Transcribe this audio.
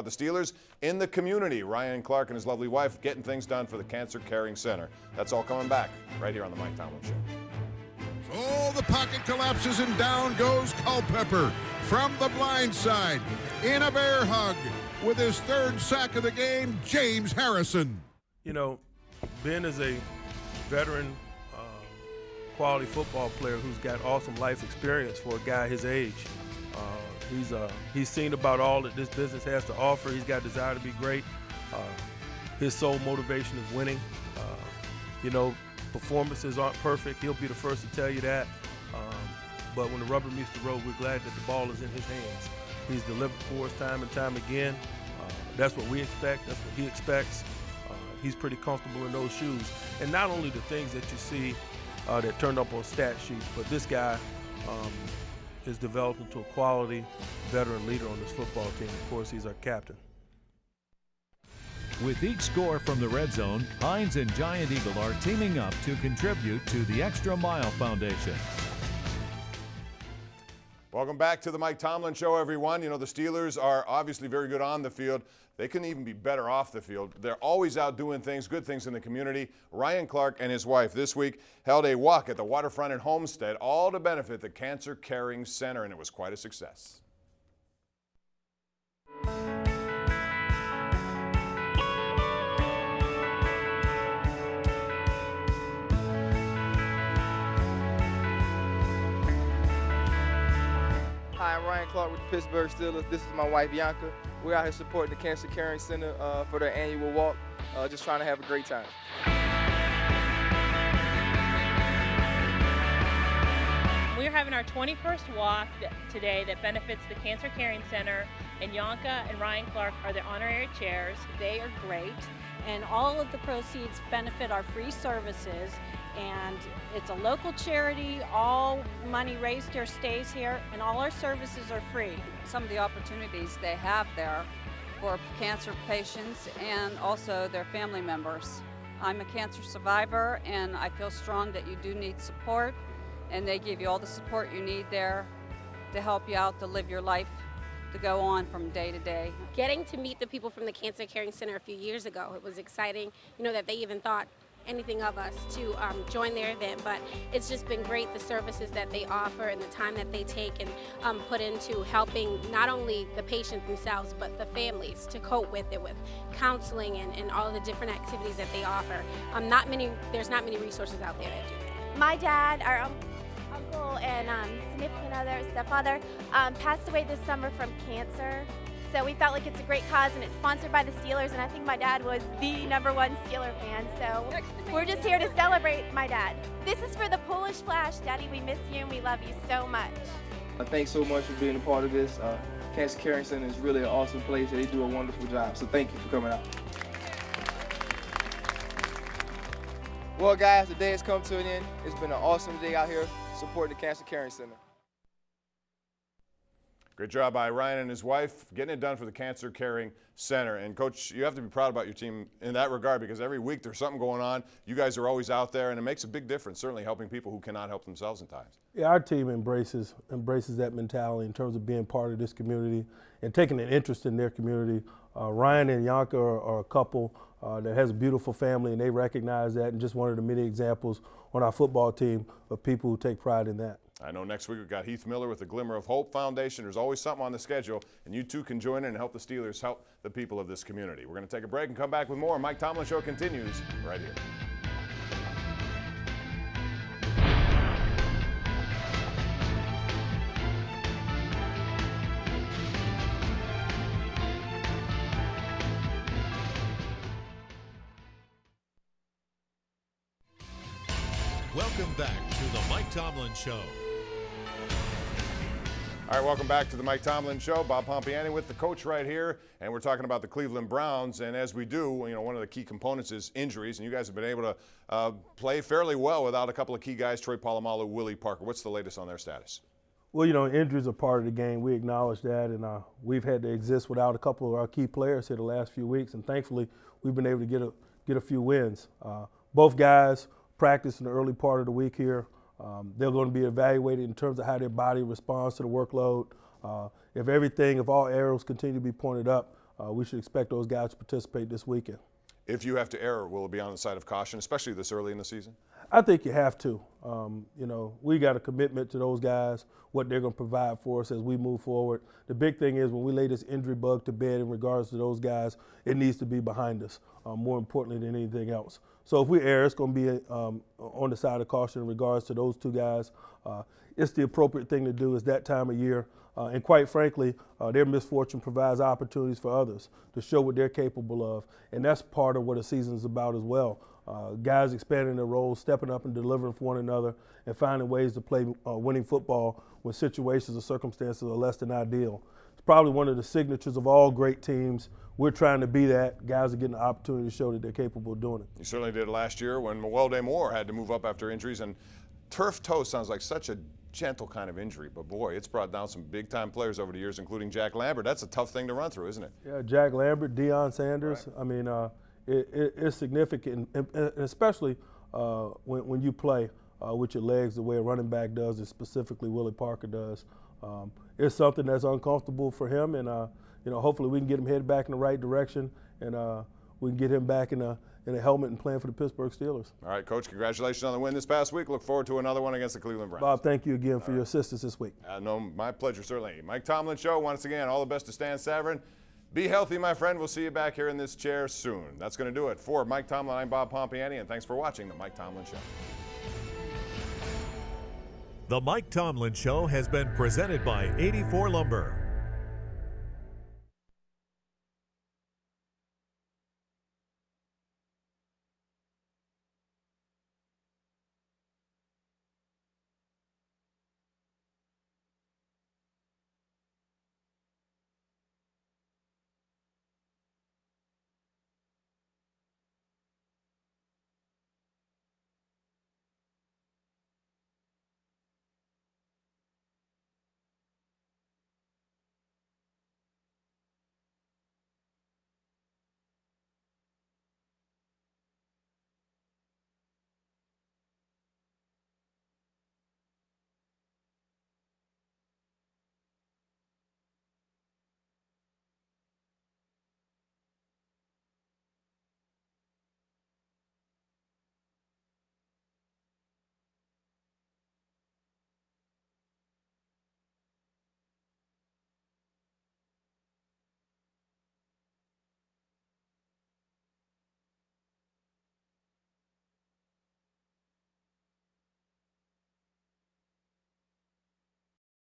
The Steelers in the community. Ryan Clark and his lovely wife getting things done for the Cancer Caring Center. That's all coming back right here on the Mike Tomlin Show. Oh, the pocket collapses and down goes Culpepper from the blind side in a bear hug with his third sack of the game, James Harrison. You know, Ben is a veteran quality football player who's got awesome life experience for a guy his age. He's seen about all that this business has to offer. He's got a desire to be great. His sole motivation is winning. You know, performances aren't perfect. He'll be the first to tell you that. But when the rubber meets the road, we're glad that the ball is in his hands. He's delivered for us time and time again. That's what we expect. That's what he expects. He's pretty comfortable in those shoes. And not only the things that you see that turned up on stat sheets, but this guy is developed into a quality veteran leader on this football team. Of course, he's our captain. With each score from the red zone, Heinz and Giant Eagle are teaming up to contribute to the Extra Mile Foundation. Welcome back to the Mike Tomlin Show, everyone. You know, the Steelers are obviously very good on the field. They couldn't even be better off the field. They're always out doing things, good things in the community. Ryan Clark and his wife this week held a walk at the Waterfront in Homestead, all to benefit the Cancer Caring Center, and it was quite a success. Hi, I'm Ryan Clark with the Pittsburgh Steelers. This is my wife, Yonka. We're out here supporting the Cancer Caring Center for their annual walk, just trying to have a great time. We're having our 21st walk today that benefits the Cancer Caring Center, and Yonka and Ryan Clark are the honorary chairs. They are great, and all of the proceeds benefit our free services. And it's a local charity. All money raised here stays here, and all our services are free. Some of the opportunities they have there for cancer patients and also their family members. I'm a cancer survivor, and I feel strong that you do need support, and they give you all the support you need there to help you out to live your life, to go on from day to day. Getting to meet the people from the Cancer Caring Center a few years ago, it was exciting, you know, that they even thought anything of us to join their event, but it's just been great, the services that they offer and the time that they take and put into helping not only the patients themselves but the families to cope with it, with counseling and all the different activities that they offer. There's not many resources out there that do that. My dad, our uncle and significant other, stepfather, passed away this summer from cancer. So we felt like it's a great cause, and it's sponsored by the Steelers, and I think my dad was the #1 Steeler fan, so we're just here to celebrate my dad. This is for the Polish Flash. Daddy, we miss you and we love you so much. Thanks so much for being a part of this. Cancer Caring Center is really an awesome place, and they do a wonderful job, so thank you for coming out. Well, guys, the day has come to an end. It's been an awesome day out here supporting the Cancer Caring Center. Great job by Ryan and his wife getting it done for the Cancer Caring Center. And Coach, you have to be proud about your team in that regard, because every week there's something going on. You guys are always out there, and it makes a big difference, certainly helping people who cannot help themselves in times. Yeah, our team embraces that mentality in terms of being part of this community and taking an interest in their community. Ryan and Yonka are a couple that has a beautiful family, and they recognize that, and just one of the many examples on our football team of people who take pride in that. I know next week we've got Heath Miller with the Glimmer of Hope Foundation. There's always something on the schedule, and you too can join in and help the Steelers help the people of this community. We're going to take a break and come back with more. Mike Tomlin Show continues right here. Welcome back to the Mike Tomlin Show. All right, welcome back to the Mike Tomlin Show. Bob Pompiani with the coach right here, and we're talking about the Cleveland Browns. And as we do, you know, one of the key components is injuries, and you guys have been able to play fairly well without a couple of key guys, Troy Polamalu, Willie Parker. What's the latest on their status? Well, you know, injuries are part of the game. We acknowledge that, and we've had to exist without a couple of our key players here the last few weeks, and thankfully we've been able to get a few wins. Both guys practiced in the early part of the week here. They're going to be evaluated in terms of how their body responds to the workload. If all arrows continue to be pointed up, we should expect those guys to participate this weekend. If you have to err, will it be on the side of caution, especially this early in the season? I think you have to. You know, we got a commitment to those guys, what they're going to provide for us as we move forward. The big thing is when we lay this injury bug to bed in regards to those guys, it needs to be behind us, more importantly than anything else. So if we err, it's going to be on the side of caution in regards to those two guys. It's the appropriate thing to do. It's that time of year. And quite frankly, their misfortune provides opportunities for others to show what they're capable of. And that's part of what a season is about as well. Guys expanding their roles, stepping up and delivering for one another, and finding ways to play winning football when situations or circumstances are less than ideal. It's probably one of the signatures of all great teams. We're trying to be that. Guys are getting the opportunity to show that they're capable of doing it. You certainly did last year when Mwelde Moore had to move up after injuries. And turf toe sounds like such a gentle kind of injury, but boy, it's brought down some big-time players over the years, including Jack Lambert. That's a tough thing to run through, isn't it? Yeah, Jack Lambert, Deion Sanders. Right. I mean, it's significant, and especially when you play with your legs the way a running back does, and specifically Willie Parker does. It's something that's uncomfortable for him, and you know, hopefully we can get him headed back in the right direction, and we can get him back in a helmet and playing for the Pittsburgh Steelers. All right, Coach, congratulations on the win this past week. Look forward to another one against the Cleveland Browns. Bob, thank you again for your assistance this week. No, my pleasure, certainly. Mike Tomlin Show, once again, all the best to Stan Savran. Be healthy, my friend. We'll see you back here in this chair soon. That's going to do it. For Mike Tomlin, I'm Bob Pompiani, and thanks for watching The Mike Tomlin Show. The Mike Tomlin Show has been presented by 84 Lumber.